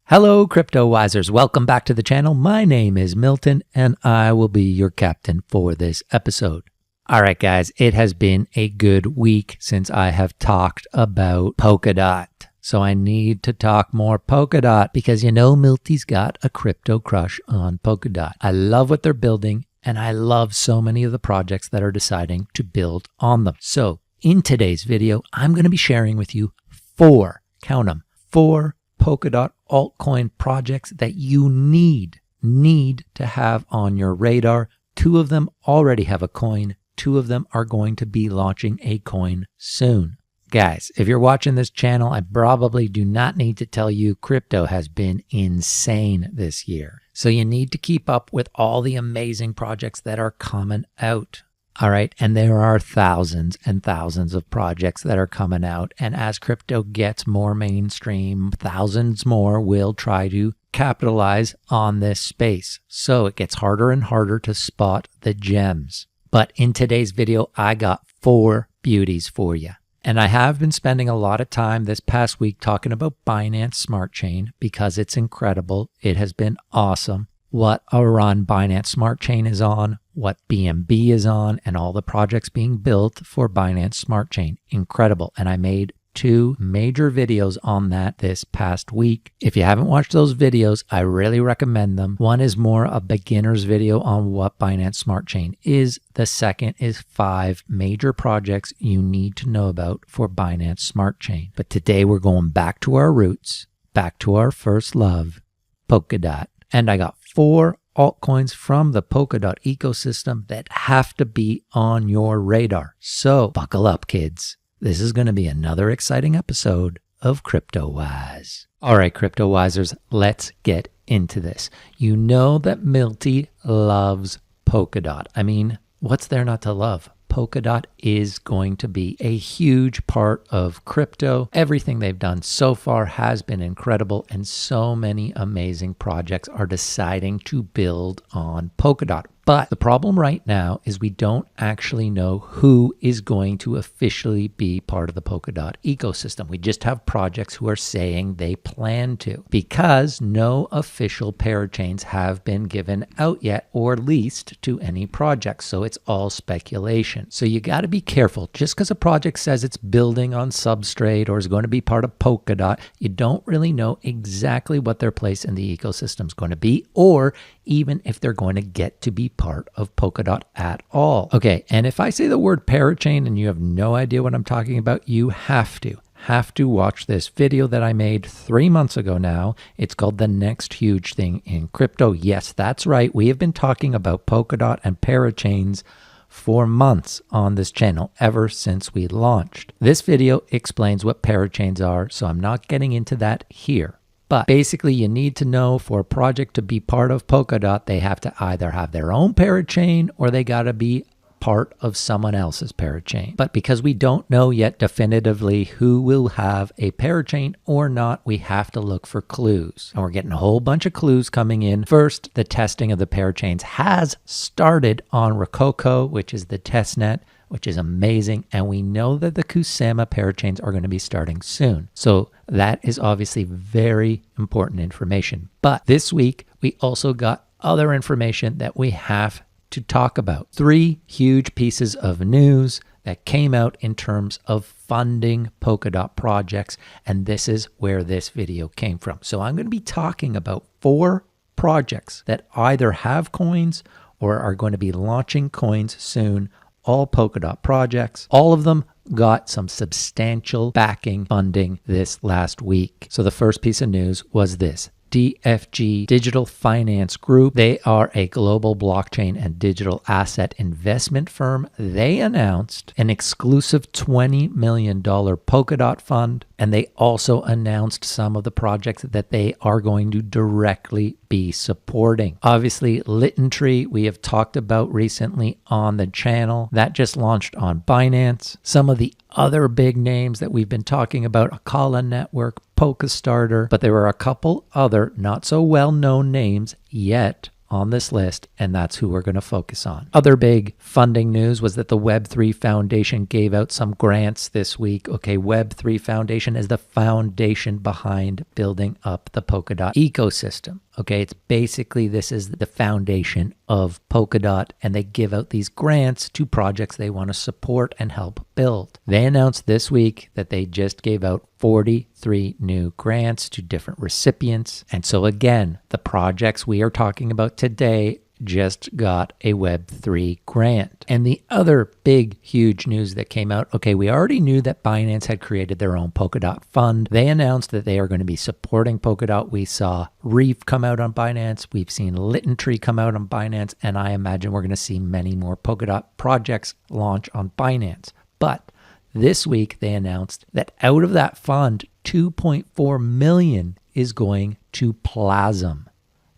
Hello, Cryptowisers. Welcome back to the channel. My name is Milton, and I will be your captain for this episode. All right, guys, it has been a good week since I have talked about Polkadot. So I need to talk more Polkadot because you know Milty's got a crypto crush on Polkadot. I love what they're building, and I love so many of the projects that are deciding to build on them. So in today's video, I'm going to be sharing with you four Polkadot altcoin projects that you need to have on your radar. Two of them already have a coin. Two of them are going to be launching a coin soon. Guys, if you're watching this channel, I probably do not need to tell you crypto has been insane this year. So you need to keep up with all the amazing projects that are coming out. All right, and there are thousands and thousands of projects that are coming out. And as crypto gets more mainstream, thousands more will try to capitalize on this space. So it gets harder and harder to spot the gems. But in today's video, I got four beauties for you. And I have been spending a lot of time this past week talking about Binance Smart Chain because it's incredible. It has been awesome. What a run Binance Smart Chain is on, what BNB is on, and all the projects being built for Binance Smart Chain. Incredible. And I made two major videos on that this past week. If you haven't watched those videos, I really recommend them. One is more a beginner's video on what Binance Smart Chain is. The second is 5 major projects you need to know about for Binance Smart Chain. But today we're going back to our roots, back to our first love, Polkadot. And I got 4 altcoins from the Polkadot ecosystem that have to be on your radar. So buckle up, kids. This is going to be another exciting episode of Cryptowise. All right, Cryptowisers, let's get into this. You know that Milty loves Polkadot. I mean, what's there not to love? Polkadot is going to be a huge part of crypto. Everything they've done so far has been incredible, and so many amazing projects are deciding to build on Polkadot. But the problem right now is we don't actually know who is going to officially be part of the Polkadot ecosystem. We just have projects who are saying they plan to, because no official parachains have been given out yet or leased to any projects. So it's all speculation. So you got to be careful. Just because a project says it's building on Substrate or is going to be part of Polkadot, you don't really know exactly what their place in the ecosystem is going to be, or even if they're going to get to be part of Polkadot at all. Okay, and if I say the word parachain and you have no idea what I'm talking about, you have to watch this video that I made 3 months ago now. It's called The Next Huge Thing in Crypto. Yes, that's right. We have been talking about Polkadot and parachains for months on this channel, ever since we launched. This video explains what parachains are, so I'm not getting into that here. But basically, you need to know for a project to be part of Polkadot, they have to either have their own parachain or they got to be part of someone else's parachain. But because we don't know yet definitively who will have a parachain or not, we have to look for clues. And we're getting a whole bunch of clues coming in. First, the testing of the parachains has started on Rococo, which is the testnet, which is amazing. And we know that the Kusama parachains are going to be starting soon. So that is obviously very important information. But this week, we also got other information that we have to talk about. 3 huge pieces of news that came out in terms of funding Polkadot projects. And this is where this video came from. So I'm going to be talking about 4 projects that either have coins or are going to be launching coins soon. All Polkadot projects. All of them got some substantial backing funding this last week. So the first piece of news was this. DFG Digital Finance Group. They are a global blockchain and digital asset investment firm. They announced an exclusive $20 million Polkadot fund, and they also announced some of the projects that they are going to directly be supporting. Obviously, LittenTree, we have talked about recently on the channel. That just launched on Binance. Some of the other big names that we've been talking about, Akala Network, Polkastarter, but there were a couple other not so well-known names yet on this list, and that's who we're going to focus on. Other big funding news was that the Web3 Foundation gave out some grants this week. Okay, Web3 Foundation is the foundation behind building up the Polkadot ecosystem. Okay, it's basically, this is the foundation of Polkadot, and they give out these grants to projects they want to support and help build. They announced this week that they just gave out 43 new grants to different recipients. And so again, the projects we are talking about today just got a Web3 grant. And the other big, huge news that came out, okay, we already knew that Binance had created their own Polkadot fund. They announced that they are going to be supporting Polkadot. We saw Reef come out on Binance. We've seen Littentree come out on Binance. And I imagine we're going to see many more Polkadot projects launch on Binance. But this week, they announced that out of that fund, 2.4 million is going to Plasm.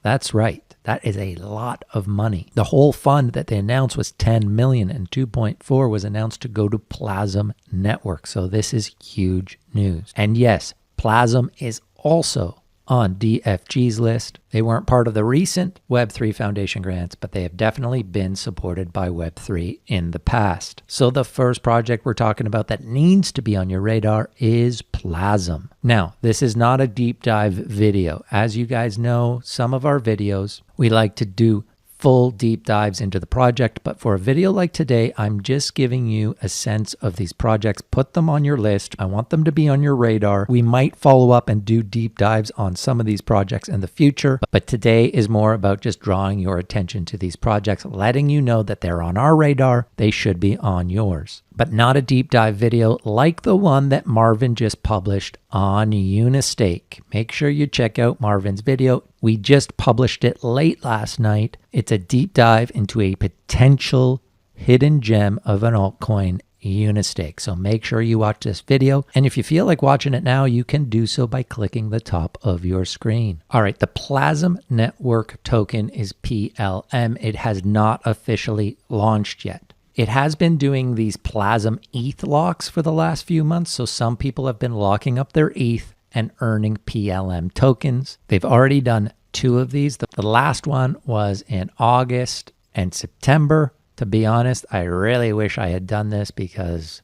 That's right. That is a lot of money. The whole fund that they announced was 10 million, and 2.4 was announced to go to Plasm Network. So this is huge news. And yes, Plasm is also on DFG's list. They weren't part of the recent Web3 Foundation grants, but they have definitely been supported by Web3 in the past. So the first project we're talking about that needs to be on your radar is Plasm. Now, this is not a deep dive video. As you guys know, some of our videos, we like to do full deep dives into the project, but for a video like today, I'm just giving you a sense of these projects. Put them on your list. I want them to be on your radar. We might follow up and do deep dives on some of these projects in the future, but today is more about just drawing your attention to these projects, letting you know that they're on our radar. They should be on yours, but not a deep dive video like the one that Marvin just published on Unistake. Make sure you check out Marvin's video. We just published it late last night. It's a deep dive into a potential hidden gem of an altcoin, Unistake. So make sure you watch this video. And if you feel like watching it now, you can do so by clicking the top of your screen. All right, the Plasm Network token is PLM. It has not officially launched yet. It has been doing these Plasm ETH locks for the last few months. So some people have been locking up their ETH and earning PLM tokens. They've already done 2 of these. The last one was in August and September. To be honest, I really wish I had done this, because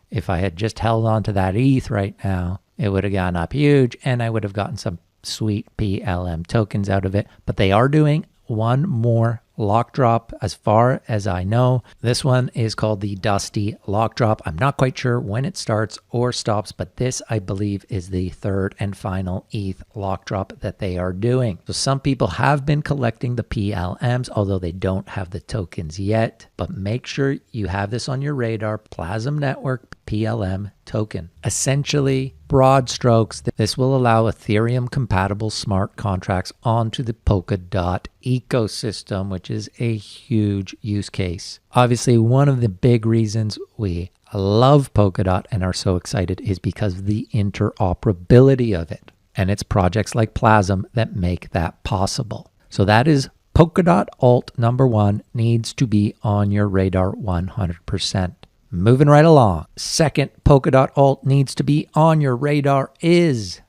if I had just held on to that ETH right now, it would have gone up huge and I would have gotten some sweet PLM tokens out of it. But they are doing one more lock drop as far as I know. This one is called the Dusty lock drop. I'm not quite sure when it starts or stops, but this, I believe, is the third and final ETH lock drop that they are doing. So some people have been collecting the PLMs, although they don't have the tokens yet. But make sure you have this on your radar. Plasm Network PLM token. Essentially, broad strokes, this will allow Ethereum compatible smart contracts onto the Polkadot ecosystem, which is a huge use case. Obviously, one of the big reasons we love Polkadot and are so excited is because of the interoperability of it. And it's projects like Plasm that make that possible. So that is Polkadot Alt number 1, needs to be on your radar 100%. Moving right along. Second Polkadot Alt needs to be on your radar is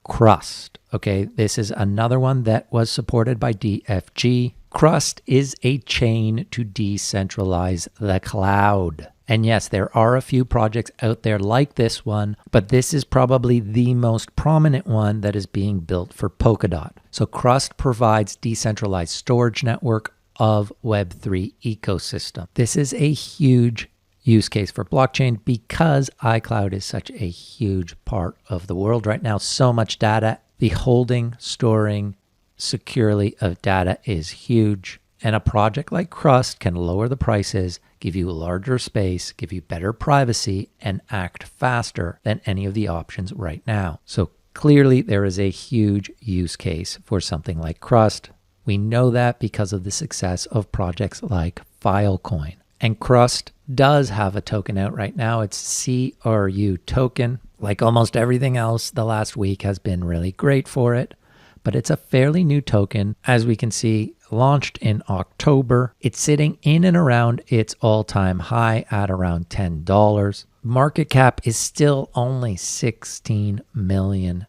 Crust. Okay, this is another one that was supported by DFG. Crust is a chain to decentralize the cloud. And yes, there are a few projects out there like this one, but this is probably the most prominent one that is being built for Polkadot. So Crust provides decentralized storage network of Web3 ecosystem. This is a huge use case for blockchain because iCloud is such a huge part of the world right now. So much data. The holding, storing securely of data is huge. And a project like Crust can lower the prices, give you larger space, give you better privacy, and act faster than any of the options right now. So clearly there is a huge use case for something like Crust. We know that because of the success of projects like Filecoin. And Crust does have a token out right now. It's CRU token. Like almost everything else, the last week has been really great for it. But it's a fairly new token. As we can see, launched in October. It's sitting in and around its all-time high at around $10. Market cap is still only $16 million.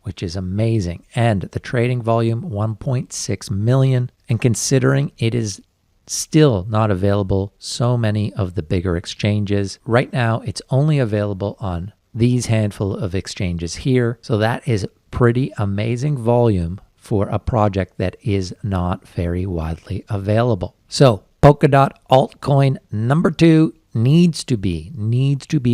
which is amazing. And the trading volume, 1.6 million. And considering it is still not available so many of the bigger exchanges, right now it's only available on these handful of exchanges here. So that is pretty amazing volume for a project that is not very widely available. So Polkadot altcoin number 2 needs to be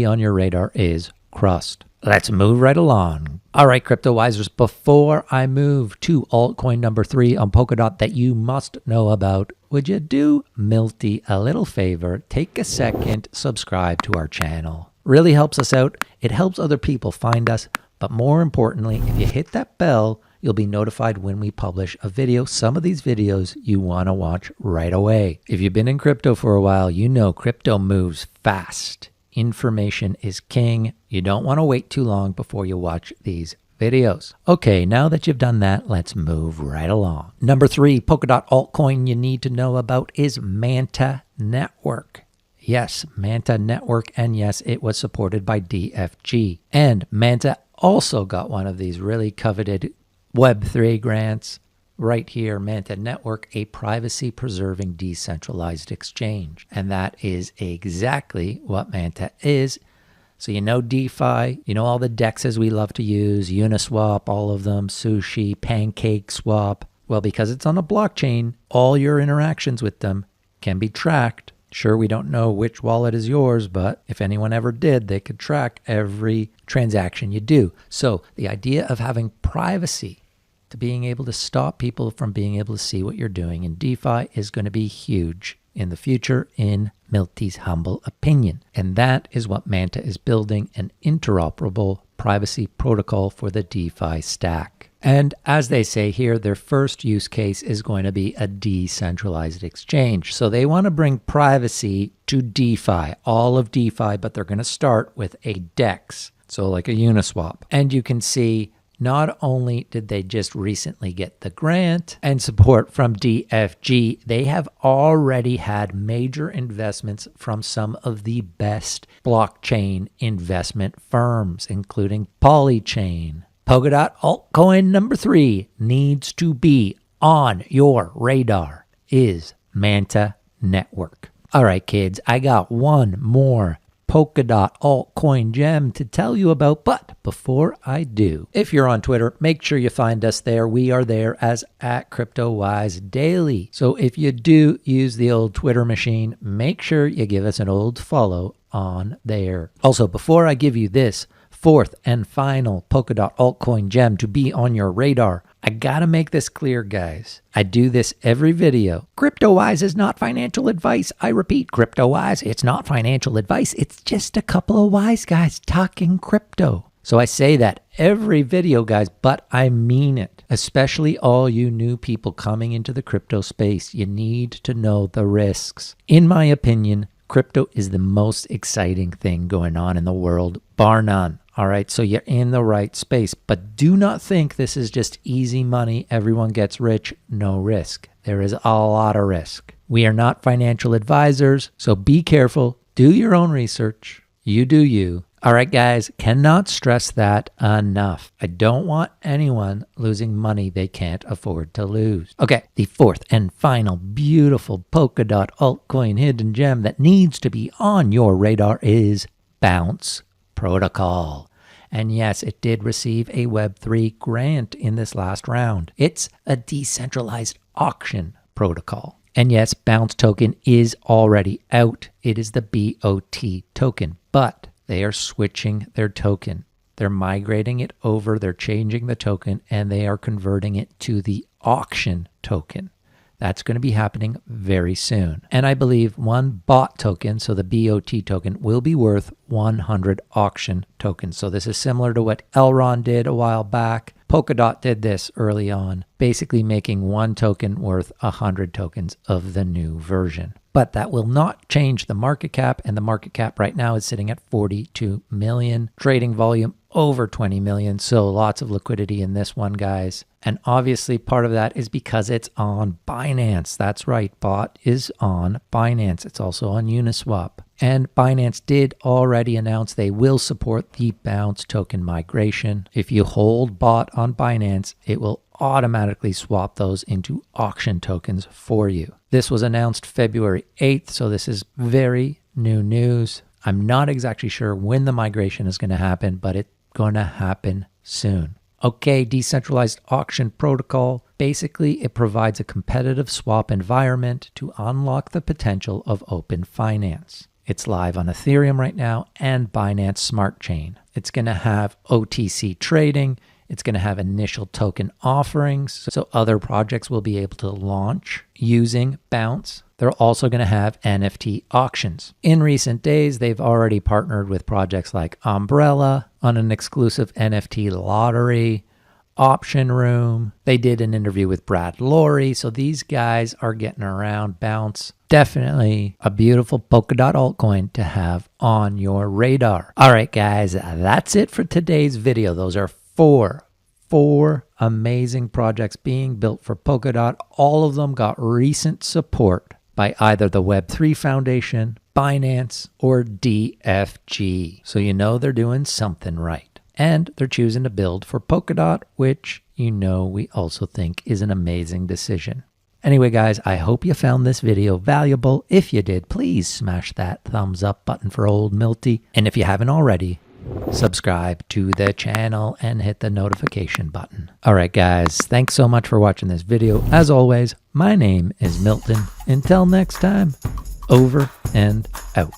on your radar is Crust. Let's move right along. All right, Cryptowisers, before I move to altcoin number 3 on Polkadot that you must know about, would you do Milty a little favor? Take a second, subscribe to our channel. Really helps us out. It helps other people find us. But more importantly, if you hit that bell, you'll be notified when we publish a video. Some of these videos you want to watch right away. If you've been in crypto for a while, you know crypto moves fast. Information is king. You don't want to wait too long before you watch these videos. Okay, now that you've done that, let's move right along. Number 3 Polkadot altcoin you need to know about is Manta Network. Yes, Manta Network, and yes, it was supported by DFG. And Manta also got one of these really coveted Web3 grants right here, Manta Network, a privacy-preserving decentralized exchange. And that is exactly what Manta is. So you know DeFi, you know all the DEXs we love to use, Uniswap, all of them, Sushi, PancakeSwap. Well, because it's on a blockchain, all your interactions with them can be tracked. Sure, we don't know which wallet is yours, but if anyone ever did, they could track every transaction you do. So the idea of having privacy to being able to stop people from being able to see what you're doing in DeFi is going to be huge in the future, in Milty's humble opinion. And that is what Manta is building, an interoperable privacy protocol for the DeFi stack. And as they say here, their first use case is going to be a decentralized exchange. So they want to bring privacy to DeFi, all of DeFi, but they're going to start with a DEX, so like a Uniswap. And you can see not only did they just recently get the grant and support from DFG, they have already had major investments from some of the best blockchain investment firms, including Polychain. Polkadot altcoin number 3 needs to be on your radar is Manta Network. All right, kids, I got one more Polkadot altcoin gem to tell you about, but before I do, if you're on Twitter, make sure you find us there. We are there as @Cryptowise Daily. So if you do use the old Twitter machine, make sure you give us an old follow on there. Also, before I give you this 4th and final Polkadot altcoin gem to be on your radar, I gotta make this clear, guys. I do this every video. Cryptowise is not financial advice. I repeat, Cryptowise, it's not financial advice. It's just a couple of wise guys talking crypto. So I say that every video, guys, but I mean it. Especially all you new people coming into the crypto space. You need to know the risks. In my opinion, crypto is the most exciting thing going on in the world, bar none. All right, so you're in the right space, but do not think this is just easy money. Everyone gets rich, no risk. There is a lot of risk. We are not financial advisors, so be careful. Do your own research. You do you. All right, guys, cannot stress that enough. I don't want anyone losing money they can't afford to lose. Okay, the 4th and final beautiful Polkadot altcoin hidden gem that needs to be on your radar is Bounce Protocol. And yes, it did receive a Web3 grant in this last round. It's a decentralized auction protocol. And yes, Bounce token is already out. It is the BOT token, but they are switching their token. They're migrating it over, they're changing the token, and they are converting it to the auction token. That's going to be happening very soon. And I believe one bot token, so the BOT token, will be worth 100 auction tokens. So this is similar to what Elrond did a while back. Polkadot did this early on, basically making one token worth 100 tokens of the new version. But that will not change the market cap, and the market cap right now is sitting at 42 million. Trading volume over 20 million. So lots of liquidity in this one, guys. And obviously part of that is because it's on Binance. That's right, bot is on Binance. It's also on Uniswap. And Binance did already announce they will support the Bounce token migration. If you hold bot on Binance, it will automatically swap those into auction tokens for you. This was announced February 8th, so this is very new news. I'm not exactly sure when the migration is going to happen, but it's going to happen soon. Okay, decentralized auction protocol. Basically, it provides a competitive swap environment to unlock the potential of open finance. It's live on Ethereum right now and Binance Smart Chain. It's going to have OTC trading. It's going to have initial token offerings, so other projects will be able to launch using Bounce. They're also going to have NFT auctions. In recent days, they've already partnered with projects like Umbrella on an exclusive NFT lottery, Option Room. They did an interview with Brad Lorry, so these guys are getting around Bounce. Definitely a beautiful Polkadot altcoin to have on your radar. All right, guys, that's it for today's video. Those are four amazing projects being built for Polkadot. All of them got recent support by either the Web3 Foundation, Binance, or DFG. So you know they're doing something right. And they're choosing to build for Polkadot, which you know we also think is an amazing decision. Anyway, guys, I hope you found this video valuable. If you did, please smash that thumbs up button for old Milty. And if you haven't already, subscribe to the channel and hit the notification button. All right, guys, thanks so much for watching this video. As always, my name is Milton. Until next time, over and out.